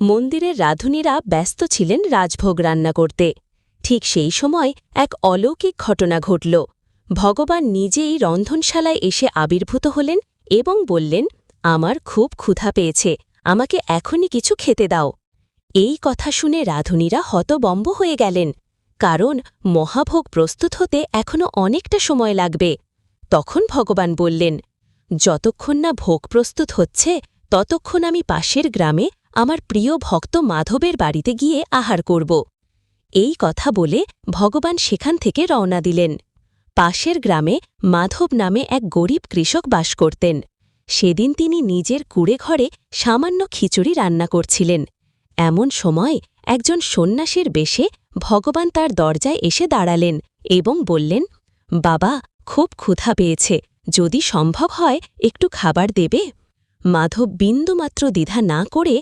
মন্দিরের রাঁধুনিরা ব্যস্ত ছিলেন রাজভোগ রান্না করতে। ঠিক সেই সময় এক অলৌকিক ঘটনা ঘটল। ভগবান নিজেই রন্ধনশালায় এসে আবির্ভূত হলেন এবং বললেন, আমার খুব ক্ষুধা পেয়েছে, আমাকে এখনই কিছু খেতে দাও। এই কথা শুনে রাঁধুনিরা হতবম্ব হয়ে গেলেন, কারণ মহাভোগ প্রস্তুত হতে এখনও অনেকটা সময় লাগবে। তখন ভগবান বললেন, যতক্ষণ না ভোগ প্রস্তুত হচ্ছে ততক্ষণ আমি পাশের গ্রামে আমার প্রিয় ভক্ত মাধবের বাড়িতে গিয়ে আহার করব। এই কথা বলে ভগবান সেখান থেকে রওনা দিলেন। পাশের গ্রামে মাধব নামে এক গরিব কৃষক বাস করতেন। সেদিন তিনি নিজের কুঁড়ে ঘরে সামান্য খিচুড়ি রান্না করছিলেন। এমন সময় একজন সন্ন্যাসীর বেশে ভগবান তার দরজায় এসে দাঁড়ালেন এবং বললেন, বাবা, খুব ক্ষুধা পেয়েছে, যদি সম্ভব হয় একটু খাবার দেবে? মাধব বিন্দুমাত্র দ্বিধা না করে